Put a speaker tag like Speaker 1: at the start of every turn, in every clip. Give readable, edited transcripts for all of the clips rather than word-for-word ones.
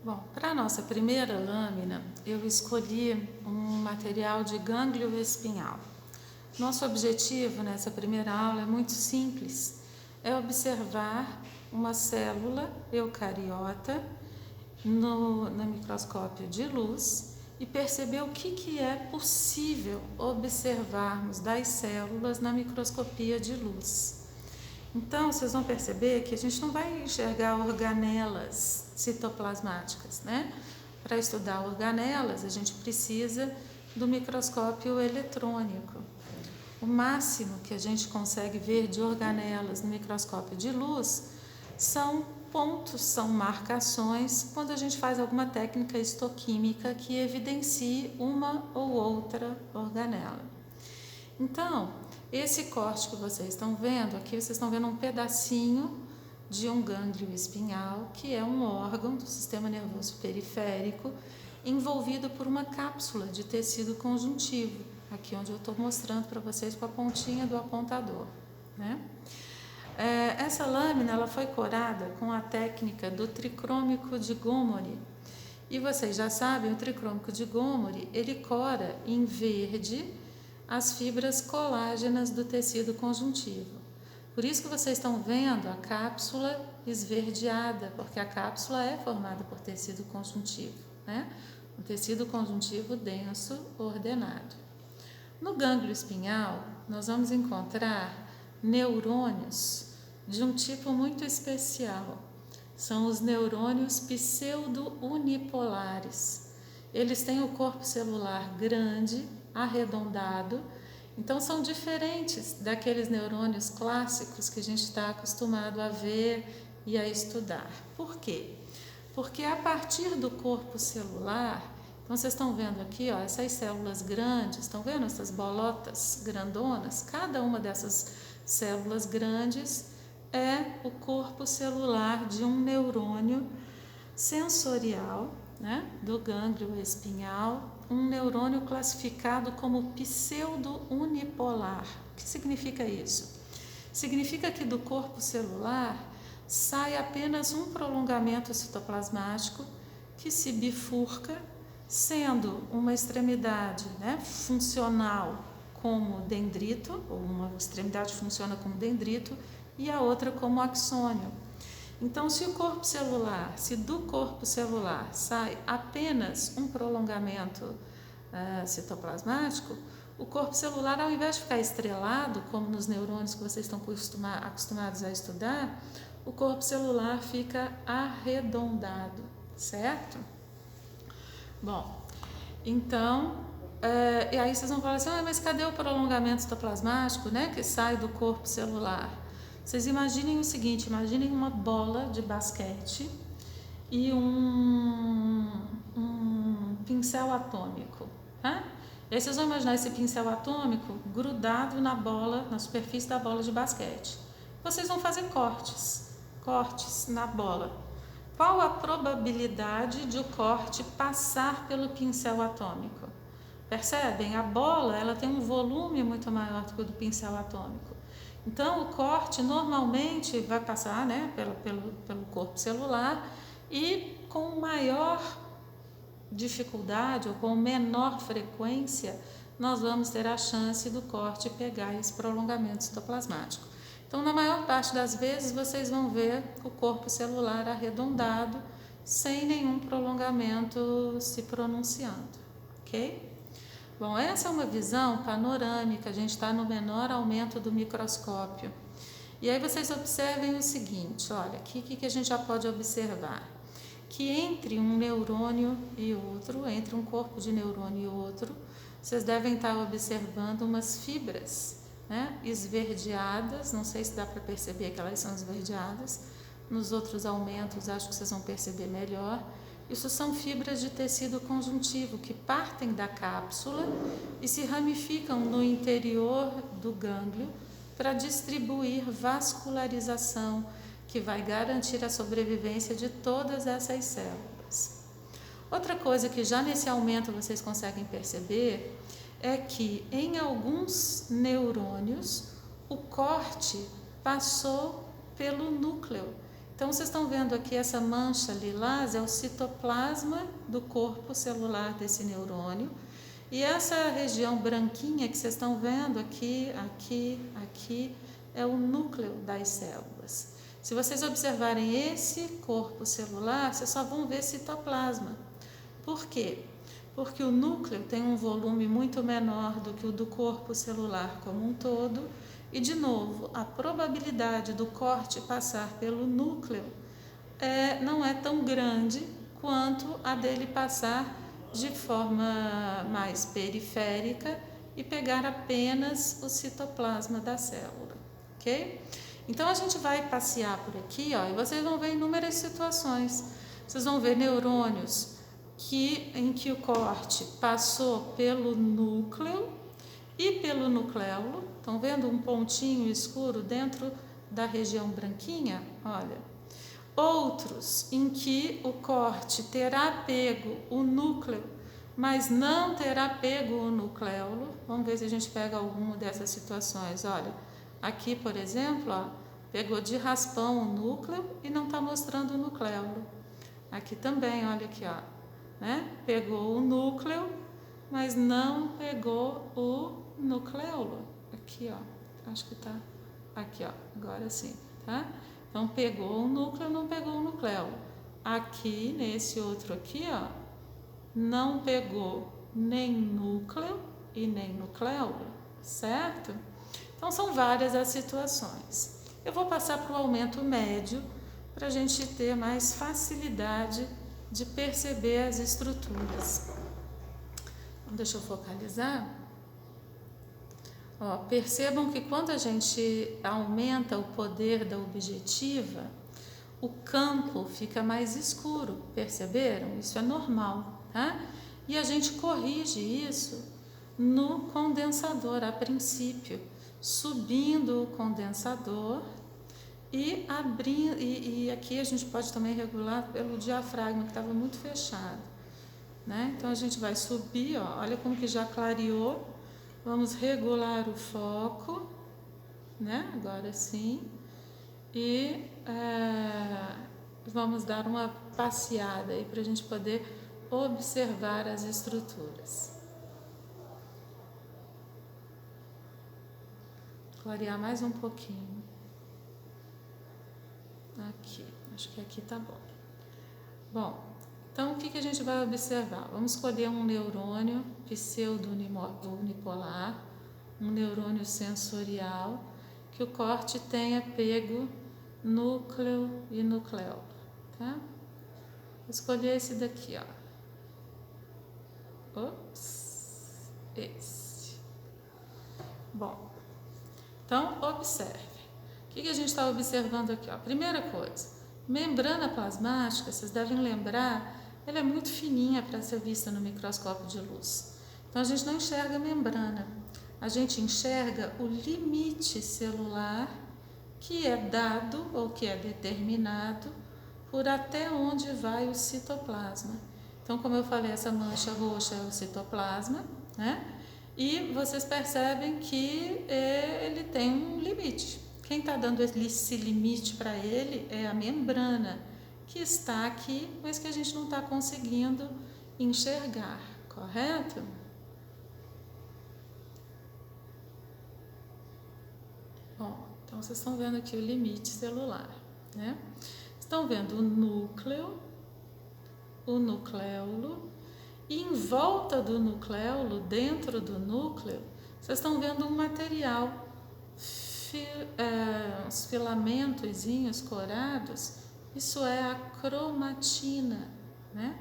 Speaker 1: Bom, para a nossa primeira lâmina, eu escolhi um material de gânglio espinhal. Nosso objetivo nessa primeira aula é muito simples, é observar uma célula eucariota no microscópio de luz e perceber o que é possível observarmos das células na microscopia de luz. Então, vocês vão perceber que a gente não vai enxergar organelas citoplasmáticas, né? Para estudar organelas, a gente precisa do microscópio eletrônico. O máximo que a gente consegue ver de organelas no microscópio de luz são pontos, são marcações, quando a gente faz alguma técnica histoquímica que evidencie uma ou outra organela. Então, esse corte que vocês estão vendo, aqui vocês estão vendo um pedacinho de um gânglio espinhal, que é um órgão do sistema nervoso periférico, envolvido por uma cápsula de tecido conjuntivo, aqui onde eu estou mostrando para vocês com a pontinha do apontador, né? Essa lâmina ela foi corada com a técnica do tricrômico de Gomori. E vocês já sabem, o tricrômico de Gomori, ele cora em verde as fibras colágenas do tecido conjuntivo. Por isso que vocês estão vendo a cápsula esverdeada, porque a cápsula é formada por tecido conjuntivo, né? Um tecido conjuntivo denso ordenado. No gânglio espinhal, nós vamos encontrar neurônios de um tipo muito especial. São os neurônios pseudo-unipolares. Eles têm o corpo celular grande, arredondado, então são diferentes daqueles neurônios clássicos que a gente está acostumado a ver e a estudar. Por quê? Porque a partir do corpo celular, então vocês estão vendo aqui, ó, essas células grandes, estão vendo essas bolotas grandonas? Cada uma dessas células grandes é o corpo celular de um neurônio sensorial, né, do gânglio espinhal, um neurônio classificado como pseudo-unipolar. O que significa isso? Significa que do corpo celular sai apenas um prolongamento citoplasmático que se bifurca, sendo uma extremidade, né, funcional como dendrito, ou uma extremidade funciona como dendrito e a outra como axônio. Então, se do corpo celular sai apenas um prolongamento citoplasmático, o corpo celular, ao invés de ficar estrelado, como nos neurônios que vocês estão acostumados a estudar, o corpo celular fica arredondado, certo? Bom, então, e aí vocês vão falar assim, mas cadê o prolongamento citoplasmático, né, que sai do corpo celular? Vocês imaginem o seguinte, imaginem uma bola de basquete e um pincel atômico, tá? E aí vocês vão imaginar esse pincel atômico grudado na bola, na superfície da bola de basquete. Vocês vão fazer cortes na bola. Qual a probabilidade de o corte passar pelo pincel atômico? Percebem? A bola ela tem um volume muito maior do que o do pincel atômico. Então, o corte normalmente vai passar, né, pelo corpo celular e com maior dificuldade ou com menor frequência, nós vamos ter a chance do corte pegar esse prolongamento citoplasmático. Então, na maior parte das vezes, vocês vão ver o corpo celular arredondado, sem nenhum prolongamento se pronunciando, ok? Bom, essa é uma visão panorâmica, a gente está no menor aumento do microscópio. E aí vocês observem o seguinte, olha, aqui o que a gente já pode observar? Que entre um neurônio e outro, entre um corpo de neurônio e outro, vocês devem estar observando umas fibras, né, esverdeadas, não sei se dá para perceber que elas são esverdeadas, nos outros aumentos acho que vocês vão perceber melhor. Isso são fibras de tecido conjuntivo que partem da cápsula e se ramificam no interior do gânglio para distribuir vascularização, que vai garantir a sobrevivência de todas essas células. Outra coisa que já nesse aumento vocês conseguem perceber é que em alguns neurônios o corte passou pelo núcleo Então, vocês estão vendo aqui essa mancha lilás, é o citoplasma do corpo celular desse neurônio. E essa região branquinha que vocês estão vendo aqui, é o núcleo das células. Se vocês observarem esse corpo celular, vocês só vão ver citoplasma. Por quê? Porque o núcleo tem um volume muito menor do que o do corpo celular como um todo. E, de novo, a probabilidade do corte passar pelo núcleo não é tão grande quanto a dele passar de forma mais periférica e pegar apenas o citoplasma da célula, ok? Então, a gente vai passear por aqui, ó, e vocês vão ver inúmeras situações. Vocês vão ver neurônios em que o corte passou pelo núcleo e pelo nucléolo. Estão vendo um pontinho escuro dentro da região branquinha? Olha. Outros em que o corte terá pego o núcleo, mas não terá pego o nucléolo. Vamos ver se a gente pega alguma dessas situações. Olha, aqui, por exemplo, ó, pegou de raspão o núcleo e não está mostrando o nucléolo. Aqui também, olha aqui, ó, né? Pegou o núcleo, mas não pegou o nucléolo. Aqui, ó, acho que tá aqui, ó, agora sim, tá? Então, pegou o núcleo, não pegou o nucléolo. Aqui, nesse outro aqui, ó, não pegou nem núcleo e nem nucléolo, certo? Então, são várias as situações. Eu vou passar para o aumento médio, para a gente ter mais facilidade de perceber as estruturas. Então, deixa eu focalizar. Ó, percebam que quando a gente aumenta o poder da objetiva, o campo fica mais escuro, perceberam? Isso é normal, tá? E a gente corrige isso no condensador, a princípio, subindo o condensador e abrindo, e aqui a gente pode também regular pelo diafragma, que estava muito fechado, né? Então a gente vai subir, ó, olha como que já clareou. Vamos regular o foco, né? Agora sim. E vamos dar uma passeada aí para a gente poder observar as estruturas. Clarear mais um pouquinho. Aqui, acho que aqui tá bom. Bom, então o que a gente vai observar? Vamos escolher um neurônio pseudo-unipolar, um neurônio sensorial, que o corte tenha pego núcleo e nucléolo, tá? Vou escolher esse daqui, ó. Ops, esse. Bom, então observe. O que a gente está observando aqui, ó? Primeira coisa, membrana plasmática, vocês devem lembrar, ela é muito fininha para ser vista no microscópio de luz. Então, a gente não enxerga a membrana, a gente enxerga o limite celular que é dado ou que é determinado por até onde vai o citoplasma. Então, como eu falei, essa mancha roxa é o citoplasma, né? E vocês percebem que ele tem um limite. Quem está dando esse limite para ele é a membrana, que está aqui, mas que a gente não está conseguindo enxergar, correto? Bom, então vocês estão vendo aqui o limite celular, né? Estão vendo o núcleo, o nucléolo, e em volta do nucléolo, dentro do núcleo, vocês estão vendo um material, uns filamentozinhos corados. Isso é a cromatina, né?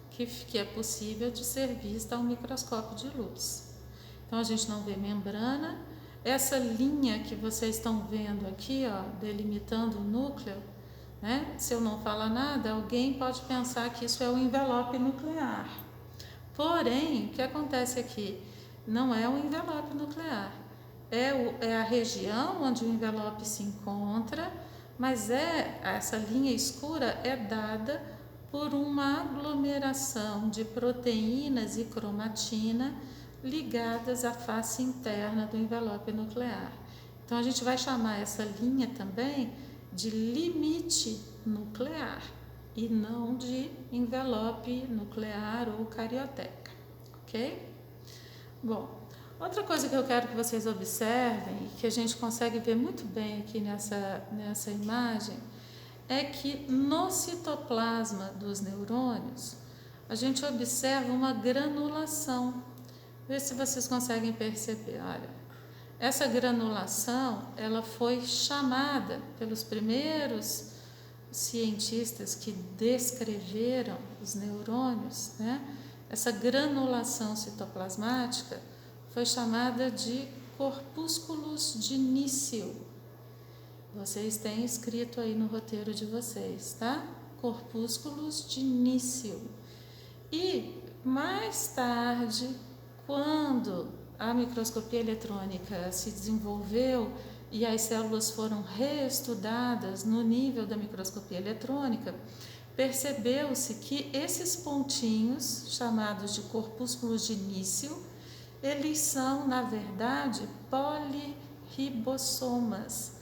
Speaker 1: Que é possível de ser vista ao microscópio de luz. Então, a gente não vê membrana. Essa linha que vocês estão vendo aqui, ó, delimitando o núcleo, né? Se eu não falar nada, alguém pode pensar que isso é o envelope nuclear. Porém, o que acontece aqui? Não é o envelope nuclear. É a região onde o envelope se encontra, mas essa linha escura é dada por uma aglomeração de proteínas e cromatina ligadas à face interna do envelope nuclear. Então, a gente vai chamar essa linha também de limite nuclear e não de envelope nuclear ou carioteca, ok? Bom, outra coisa que eu quero que vocês observem e que a gente consegue ver muito bem aqui nessa imagem é que no citoplasma dos neurônios a gente observa uma granulação. Vê se vocês conseguem perceber. Olha, essa granulação ela foi chamada pelos primeiros cientistas que descreveram os neurônios, né? Essa granulação citoplasmática foi chamada de corpúsculos de Níssil. Vocês têm escrito aí no roteiro de vocês, tá? Corpúsculos de Níssil. E mais tarde, quando a microscopia eletrônica se desenvolveu e as células foram reestudadas no nível da microscopia eletrônica, percebeu-se que esses pontinhos, chamados de corpúsculos de Níssil, eles são, na verdade, polirribossomas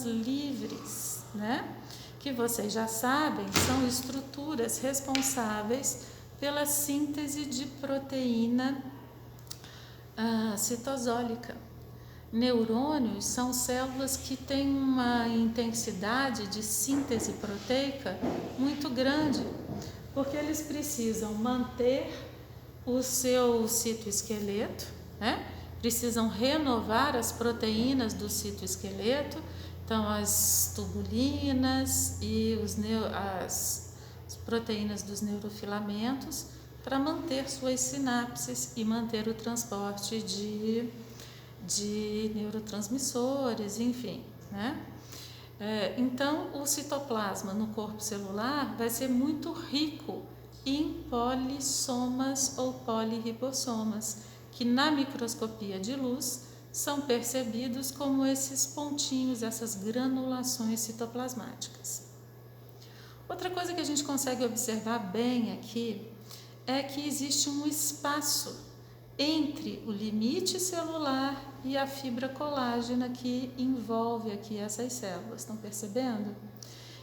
Speaker 1: livres, né? Que vocês já sabem, são estruturas responsáveis pela síntese de proteína citosólica. Neurônios são células que têm uma intensidade de síntese proteica muito grande, porque eles precisam manter o seu citoesqueleto, né? Precisam renovar as proteínas do citoesqueleto, então as tubulinas e as proteínas dos neurofilamentos, para manter suas sinapses e manter o transporte de neurotransmissores, enfim, né? Então, o citoplasma no corpo celular vai ser muito rico em polissomas ou polirribossomas, que na microscopia de luz são percebidos como esses pontinhos, essas granulações citoplasmáticas. Outra coisa que a gente consegue observar bem aqui é que existe um espaço entre o limite celular e a fibra colágena que envolve aqui essas células. Estão percebendo?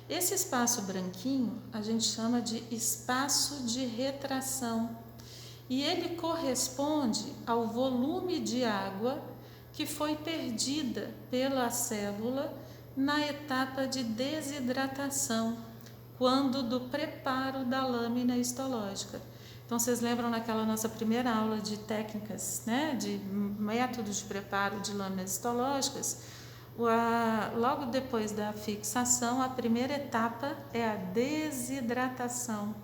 Speaker 1: Esse espaço branquinho a gente chama de espaço de retração e ele corresponde ao volume de água que foi perdida pela célula na etapa de desidratação, quando do preparo da lâmina histológica. Então, vocês lembram naquela nossa primeira aula de técnicas, né, de métodos de preparo de lâminas histológicas, logo depois da fixação, a primeira etapa é a desidratação.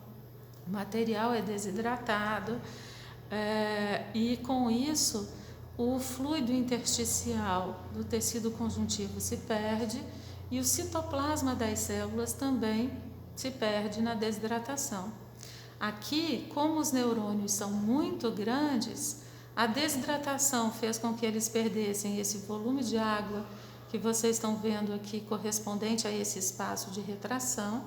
Speaker 1: O material é desidratado e, com isso, o fluido intersticial do tecido conjuntivo se perde e o citoplasma das células também se perde na desidratação. Aqui, como os neurônios são muito grandes, a desidratação fez com que eles perdessem esse volume de água que vocês estão vendo aqui, correspondente a esse espaço de retração,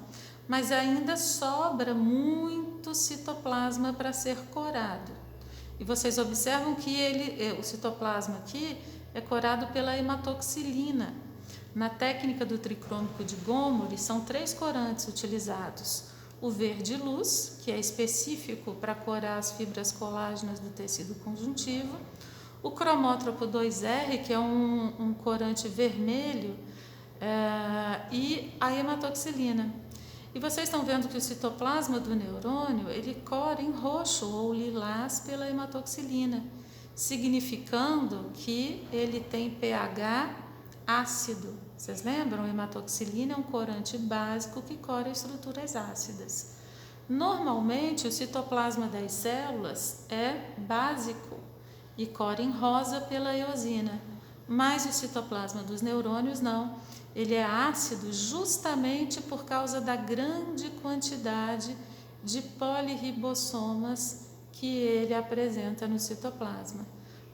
Speaker 1: mas ainda sobra muito citoplasma para ser corado. E vocês observam que o citoplasma aqui é corado pela hematoxilina. Na técnica do tricrômico de Gomori, são 3 corantes utilizados. O verde luz, que é específico para corar as fibras colágenas do tecido conjuntivo, o cromótropo 2R, que é um corante vermelho, e a hematoxilina. E vocês estão vendo que o citoplasma do neurônio, ele cora em roxo ou lilás pela hematoxilina, significando que ele tem pH ácido. Vocês lembram? A hematoxilina é um corante básico que cora estruturas ácidas. Normalmente, o citoplasma das células é básico e cora em rosa pela eosina, mas o citoplasma dos neurônios não. Ele é ácido justamente por causa da grande quantidade de polirribossomas que ele apresenta no citoplasma.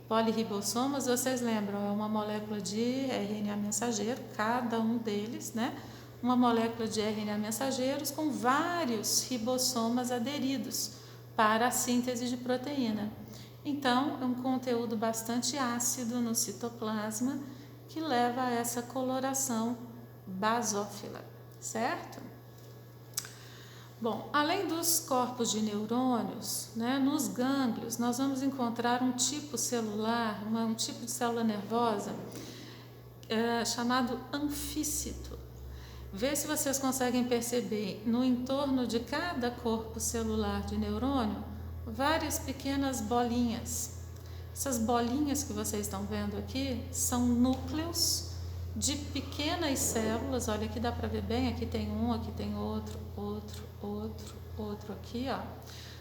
Speaker 1: Polirribossomas, vocês lembram, é uma molécula de RNA mensageiro, cada um deles, né? Uma molécula de RNA mensageiros com vários ribossomas aderidos para a síntese de proteína. Então, é um conteúdo bastante ácido no citoplasma que leva a essa coloração basófila, certo? Bom, além dos corpos de neurônios, né, nos gânglios nós vamos encontrar um tipo celular, um tipo de célula nervosa chamado anfícito. Vê se vocês conseguem perceber no entorno de cada corpo celular de neurônio várias pequenas bolinhas. Essas bolinhas que vocês estão vendo aqui são núcleos de pequenas células. Olha, aqui dá para ver bem, aqui tem um, aqui tem outro aqui, ó.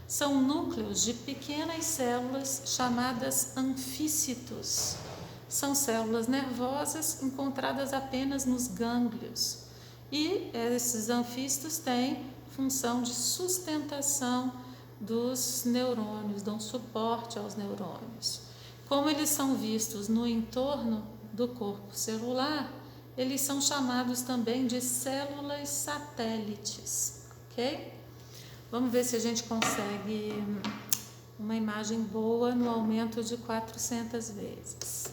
Speaker 1: São núcleos de pequenas células chamadas anfícitos. São células nervosas encontradas apenas nos gânglios. E esses anfícitos têm função de sustentação dos neurônios, dão suporte aos neurônios. Como eles são vistos no entorno do corpo celular, eles são chamados também de células satélites, ok? Vamos ver se a gente consegue uma imagem boa no aumento de 400 vezes.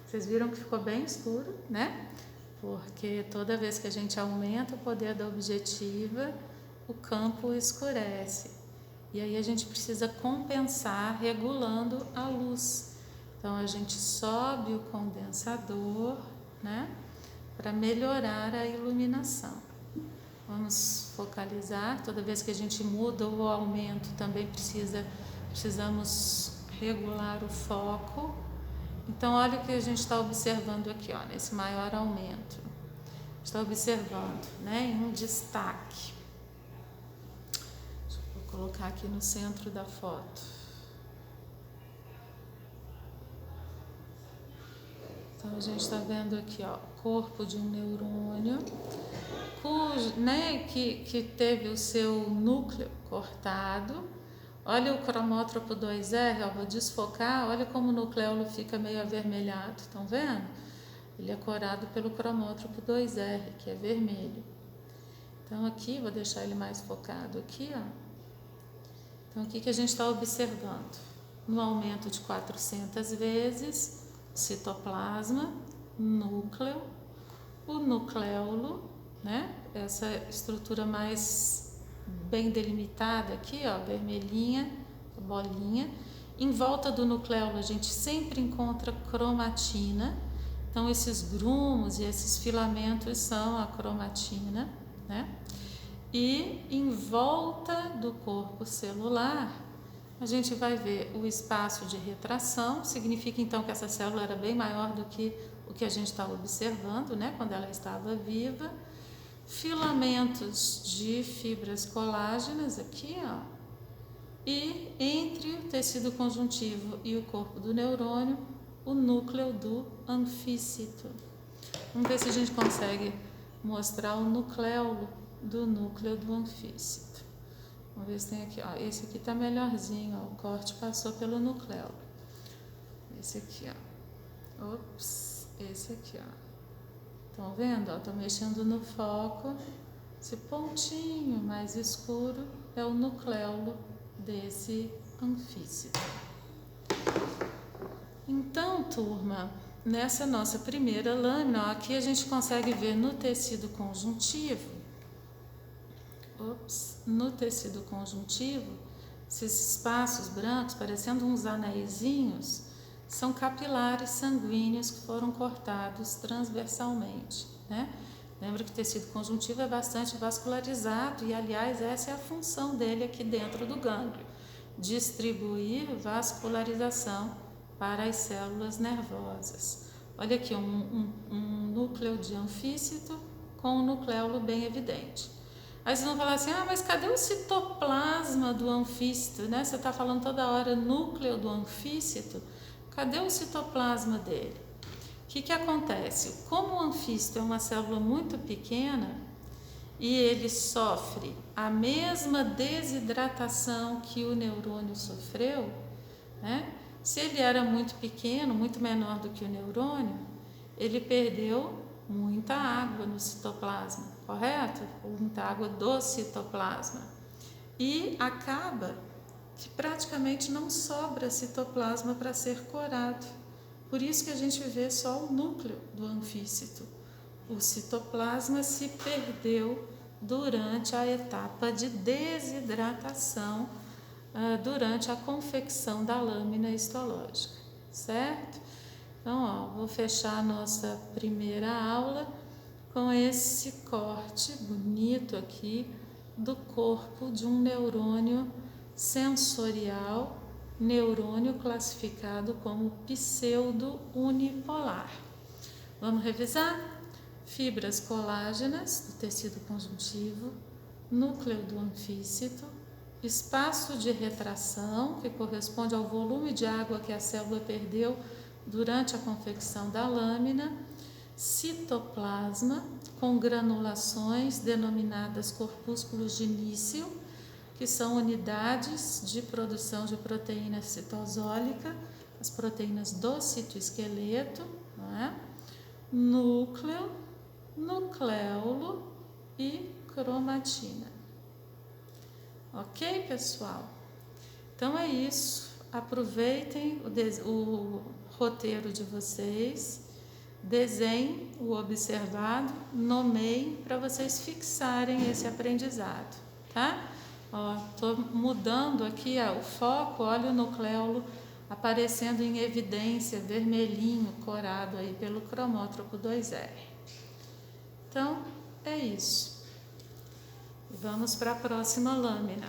Speaker 1: Vocês viram que ficou bem escuro, né? Porque toda vez que a gente aumenta o poder da objetiva, o campo escurece. E aí a gente precisa compensar regulando a luz. Então a gente sobe o condensador, né? Para melhorar a iluminação. Vamos focalizar. Toda vez que a gente muda o aumento, também precisamos regular o foco. Então, olha o que a gente está observando aqui, ó, nesse maior aumento. Está observando, né, em um destaque. Vou colocar aqui no centro da foto. Então, a gente está vendo aqui, ó, corpo de um neurônio, que teve o seu núcleo cortado. Olha o cromótropo 2R, ó, vou desfocar, olha como o nucleolo fica meio avermelhado, estão vendo? Ele é corado pelo cromótropo 2R, que é vermelho. Então aqui, vou deixar ele mais focado aqui, ó. Então aqui que a gente está observando, no aumento de 400 vezes, citoplasma, núcleo, o nucleolo, né? Essa estrutura mais bem delimitada aqui, ó, vermelhinha, bolinha. Em volta do nucleolo a gente sempre encontra cromatina. Então esses grumos e esses filamentos são a cromatina, né? E em volta do corpo celular a gente vai ver o espaço de retração. Significa então que essa célula era bem maior do que o que a gente está observando, né? Quando ela estava viva. Filamentos de fibras colágenas aqui, ó, e entre o tecido conjuntivo e o corpo do neurônio, o núcleo do anfícito. Vamos ver se a gente consegue mostrar o nucleolo do núcleo do anfícito. Vamos ver se tem aqui, ó, esse aqui tá melhorzinho, ó, o corte passou pelo nucleolo. Esse aqui, ó, ops, esse aqui, ó. Estão vendo? Estou mexendo no foco. Esse pontinho mais escuro é o nucleolo desse anfícito. Então, turma, nessa nossa primeira lâmina, ó, aqui a gente consegue ver no tecido conjuntivo, esses espaços brancos, parecendo uns anéisinhos, são capilares sanguíneos que foram cortados transversalmente, né? Lembra que o tecido conjuntivo é bastante vascularizado e, aliás, essa é a função dele aqui dentro do gânglio, distribuir vascularização para as células nervosas. Olha aqui um núcleo de anfícito com um nucleolo bem evidente. Aí vocês vão falar assim, mas cadê o citoplasma do anfícito, né? Você está falando toda hora núcleo do anfícito. Cadê o citoplasma dele? O que acontece? Como o anfícito é uma célula muito pequena e ele sofre a mesma desidratação que o neurônio sofreu, né? Se ele era muito pequeno, muito menor do que o neurônio, ele perdeu muita água no citoplasma, correto? Muita água do citoplasma. E acaba que praticamente não sobra citoplasma para ser corado. Por isso que a gente vê só o núcleo do anfícito. O citoplasma se perdeu durante a etapa de desidratação, durante a confecção da lâmina histológica, certo? Então, vou fechar a nossa primeira aula com esse corte bonito aqui do corpo de um neurônio sensorial, neurônio classificado como pseudo-unipolar. Vamos revisar? Fibras colágenas do tecido conjuntivo, núcleo do anfícito, espaço de retração, que corresponde ao volume de água que a célula perdeu durante a confecção da lâmina, citoplasma, com granulações denominadas corpúsculos de Nício, que são unidades de produção de proteína citosólica, as proteínas do citoesqueleto, núcleo, nucléolo e cromatina. Ok, pessoal? Então é isso. Aproveitem o roteiro de vocês, desenhem o observado, nomeiem para vocês fixarem esse aprendizado, tá? Estou mudando aqui o foco, olha o nucléolo aparecendo em evidência, vermelhinho, corado aí pelo cromótropo 2R. Então, é isso. Vamos para a próxima lâmina.